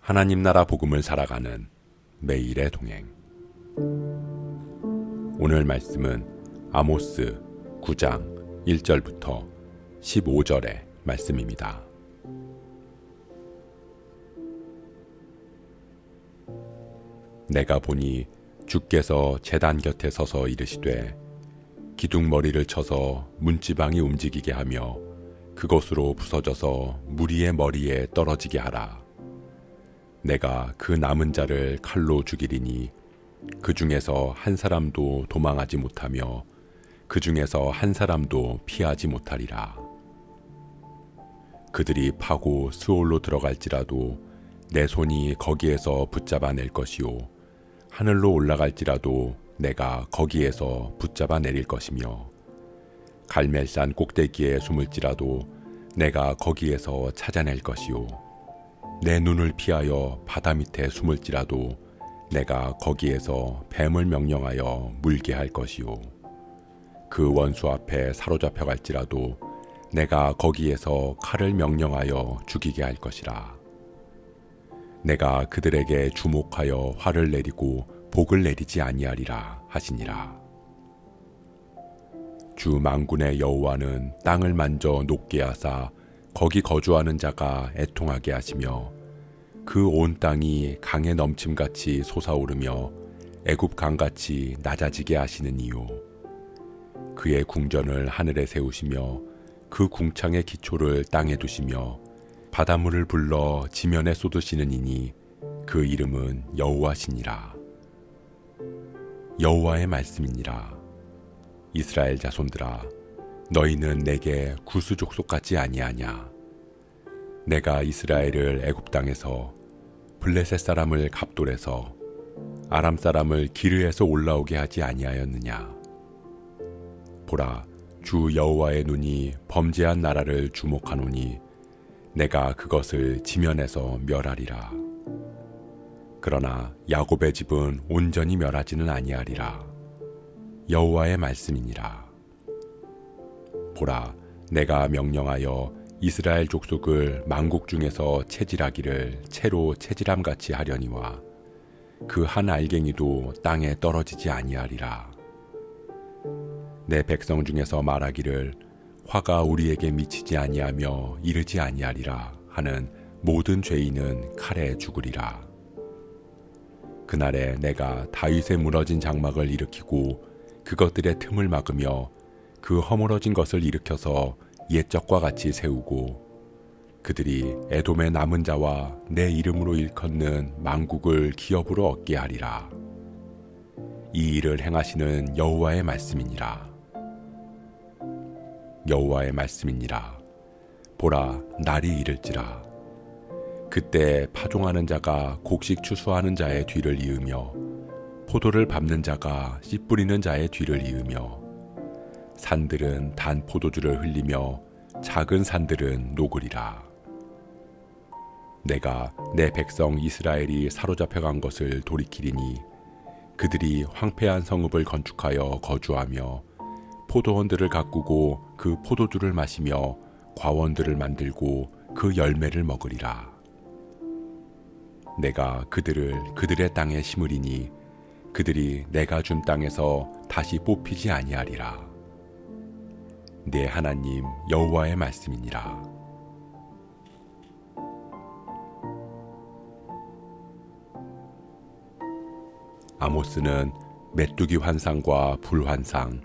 하나님 나라 복음을 살아가는 매일의 동행. 오늘 말씀은 아모스 9장 1절부터 15절의 말씀입니다. 내가 보니 주께서 제단 곁에 서서 이르시되 기둥머리를 쳐서 문지방이 움직이게 하며 그것으로 부서져서 무리의 머리에 떨어지게 하라. 내가 그 남은 자를 칼로 죽이리니 그 중에서 한 사람도 도망하지 못하며 그 중에서 한 사람도 피하지 못하리라. 그들이 파고 스올로 들어갈지라도 내 손이 거기에서 붙잡아낼 것이요 하늘로 올라갈지라도 내가 거기에서 붙잡아 내릴 것이며 갈멜산 꼭대기에 숨을지라도 내가 거기에서 찾아낼 것이요 내 눈을 피하여 바다 밑에 숨을지라도 내가 거기에서 뱀을 명령하여 물게 할 것이요 그 원수 앞에 사로잡혀 갈지라도 내가 거기에서 칼을 명령하여 죽이게 할 것이라. 내가 그들에게 주목하여 화를 내리고 복을 내리지 아니하리라 하시니라. 주 만군의 여호와는 땅을 만져 녹게 하사 거기 거주하는 자가 애통하게 하시며 그 온 땅이 강에 넘침같이 솟아오르며 애굽 강같이 낮아지게 하시는 이요 그의 궁전을 하늘에 세우시며 그 궁창의 기초를 땅에 두시며 바닷물을 불러 지면에 쏟으시는 이니 그 이름은 여호와시니라. 여호와의 말씀이니라. 이스라엘 자손들아, 너희는 내게 구스 족속 같지 아니하냐? 내가 이스라엘을 애굽 땅에서 블레셋 사람을 갑돌에서 아람 사람을 기르에서 올라오게 하지 아니하였느냐? 보라, 주 여호와의 눈이 범죄한 나라를 주목하노니 내가 그것을 지면에서 멸하리라. 그러나 야곱의 집은 온전히 멸하지는 아니하리라. 여호와의 말씀이니라. 보라, 내가 명령하여 이스라엘 족속을 만국 중에서 채질하기를 채로 채질함같이 하려니와 그 한 알갱이도 땅에 떨어지지 아니하리라. 내 백성 중에서 말하기를 화가 우리에게 미치지 아니하며 이르지 아니하리라 하는 모든 죄인은 칼에 죽으리라. 그날에 내가 다윗의 무너진 장막을 일으키고 그것들의 틈을 막으며 그 허물어진 것을 일으켜서 옛적과 같이 세우고 그들이 에돔의 남은 자와 내 이름으로 일컫는 만국을 기업으로 얻게 하리라. 이 일을 행하시는 여호와의 말씀이니라. 여호와의 말씀이니라. 보라, 날이 이를지라. 그때 파종하는 자가 곡식 추수하는 자의 뒤를 이으며 포도를 밟는 자가 씨 뿌리는 자의 뒤를 이으며 산들은 단 포도주를 흘리며 작은 산들은 녹으리라. 내가 내 백성 이스라엘이 사로잡혀간 것을 돌이키리니 그들이 황폐한 성읍을 건축하여 거주하며 포도원들을 가꾸고 그 포도주를 마시며 과원들을 만들고 그 열매를 먹으리라. 내가 그들을 그들의 땅에 심으리니 그들이 내가 준 땅에서 다시 뽑히지 아니하리라. 내 하나님 여호와의 말씀이니라. 아모스는 메뚜기 환상과 불 환상,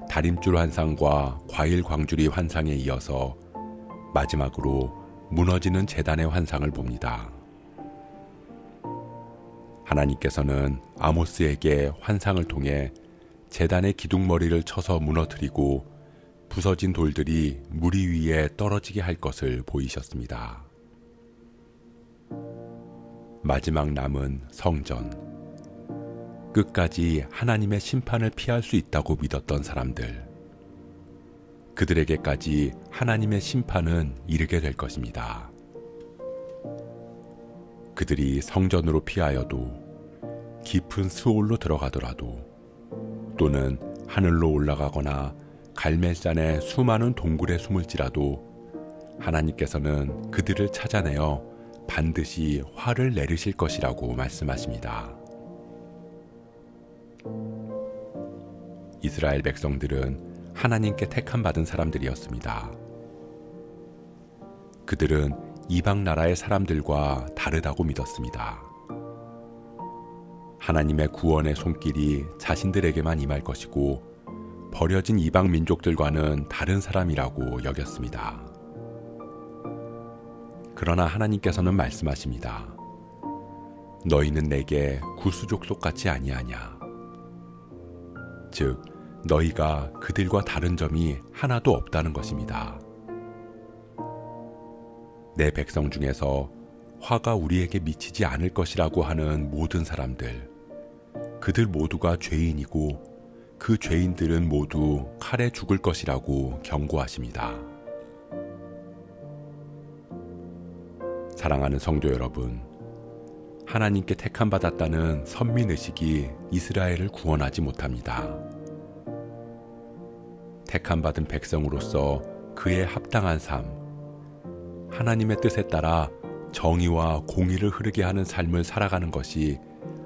다림줄 환상과 과일 광주리 환상에 이어서 마지막으로 무너지는 제단의 환상을 봅니다. 하나님께서는 아모스에게 환상을 통해 제단의 기둥머리를 쳐서 무너뜨리고 부서진 돌들이 무리 위에 떨어지게 할 것을 보이셨습니다. 마지막 남은 성전, 끝까지 하나님의 심판을 피할 수 있다고 믿었던 사람들, 그들에게까지 하나님의 심판은 이르게 될 것입니다. 그들이 성전으로 피하여도 깊은 스올로 들어가더라도 또는 하늘로 올라가거나 갈멜산의 수많은 동굴에 숨을지라도 하나님께서는 그들을 찾아내어 반드시 화를 내리실 것이라고 말씀하십니다. 이스라엘 백성들은 하나님께 택함받은 사람들이었습니다. 그들은 이방 나라의 사람들과 다르다고 믿었습니다. 하나님의 구원의 손길이 자신들에게만 임할 것이고 버려진 이방 민족들과는 다른 사람이라고 여겼습니다. 그러나 하나님께서는 말씀하십니다. 너희는 내게 구수족속같이 아니하냐. 즉 너희가 그들과 다른 점이 하나도 없다는 것입니다. 내 백성 중에서 화가 우리에게 미치지 않을 것이라고 하는 모든 사람들, 그들 모두가 죄인이고 그 죄인들은 모두 칼에 죽을 것이라고 경고하십니다. 사랑하는 성도 여러분, 하나님께 택함받았다는 선민의식이 이스라엘을 구원하지 못합니다. 택함받은 백성으로서 그에 합당한 삶, 하나님의 뜻에 따라 정의와 공의를 흐르게 하는 삶을 살아가는 것이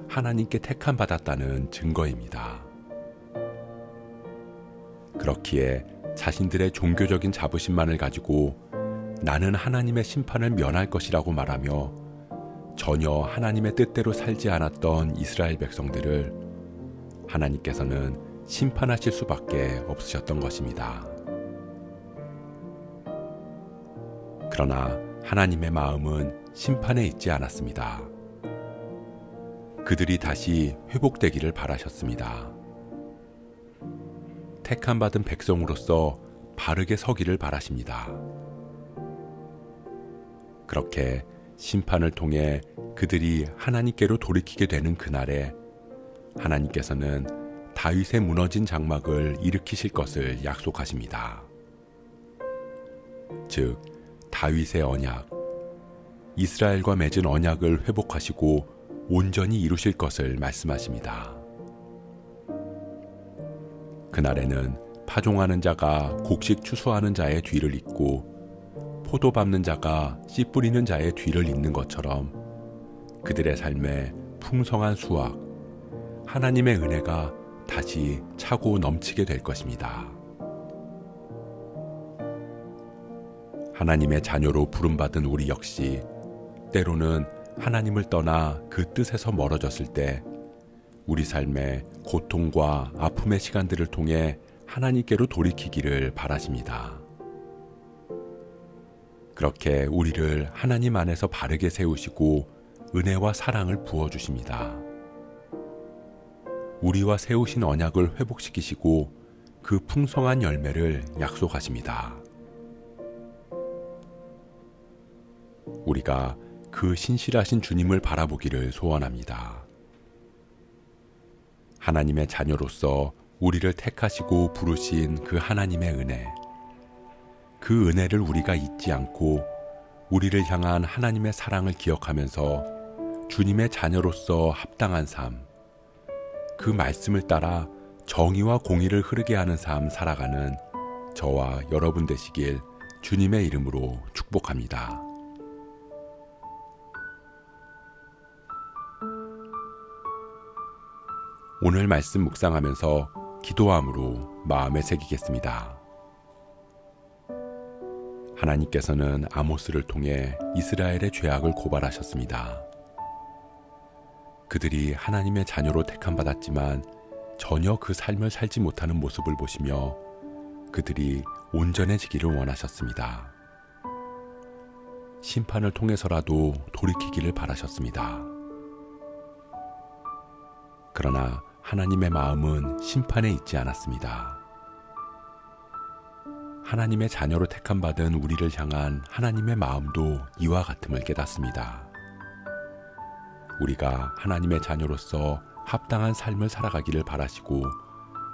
하나님께 택함받았다는 증거입니다. 그렇기에 자신들의 종교적인 자부심만을 가지고 나는 하나님의 심판을 면할 것이라고 말하며 전혀 하나님의 뜻대로 살지 않았던 이스라엘 백성들을 하나님께서는 심판하실 수밖에 없으셨던 것입니다. 그러나 하나님의 마음은 심판에 있지 않았습니다. 그들이 다시 회복되기를 바라셨습니다. 택함받은 백성으로서 바르게 서기를 바라십니다. 그렇게 심판을 통해 그들이 하나님께로 돌이키게 되는 그날에 하나님께서는 다윗의 무너진 장막을 일으키실 것을 약속하십니다. 즉 다윗의 언약, 이스라엘과 맺은 언약을 회복하시고 온전히 이루실 것을 말씀하십니다. 그날에는 파종하는 자가 곡식 추수하는 자의 뒤를 잇고 포도 밟는 자가 씨 뿌리는 자의 뒤를 잇는 것처럼 그들의 삶에 풍성한 수확, 하나님의 은혜가 다시 차고 넘치게 될 것입니다. 하나님의 자녀로 부름받은 우리 역시 때로는 하나님을 떠나 그 뜻에서 멀어졌을 때 우리 삶의 고통과 아픔의 시간들을 통해 하나님께로 돌이키기를 바라십니다. 그렇게 우리를 하나님 안에서 바르게 세우시고 은혜와 사랑을 부어주십니다. 우리와 세우신 언약을 회복시키시고 그 풍성한 열매를 약속하십니다. 우리가 그 신실하신 주님을 바라보기를 소원합니다. 하나님의 자녀로서 우리를 택하시고 부르신 그 하나님의 은혜, 그 은혜를 우리가 잊지 않고 우리를 향한 하나님의 사랑을 기억하면서 주님의 자녀로서 합당한 삶, 그 말씀을 따라 정의와 공의를 흐르게 하는 삶 살아가는 저와 여러분 되시길 주님의 이름으로 축복합니다. 오늘 말씀 묵상하면서 기도함으로 마음에 새기겠습니다. 하나님께서는 아모스를 통해 이스라엘의 죄악을 고발하셨습니다. 그들이 하나님의 자녀로 택함받았지만 전혀 그 삶을 살지 못하는 모습을 보시며 그들이 온전해지기를 원하셨습니다. 심판을 통해서라도 돌이키기를 바라셨습니다. 그러나 하나님의 마음은 심판에 있지 않았습니다. 하나님의 자녀로 택함받은 우리를 향한 하나님의 마음도 이와 같음을 깨닫습니다. 우리가 하나님의 자녀로서 합당한 삶을 살아가기를 바라시고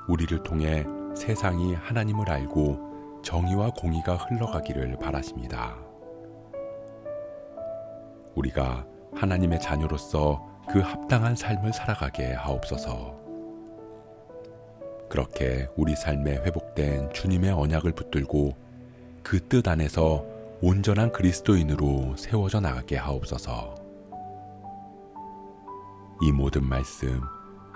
우리를 통해 세상이 하나님을 알고 정의와 공의가 흘러가기를 바라십니다. 우리가 하나님의 자녀로서 그 합당한 삶을 살아가게 하옵소서. 그렇게 우리 삶에 회복된 주님의 언약을 붙들고 그 뜻 안에서 온전한 그리스도인으로 세워져 나가게 하옵소서. 이 모든 말씀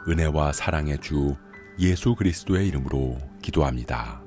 은혜와 사랑의 주 예수 그리스도의 이름으로 기도합니다.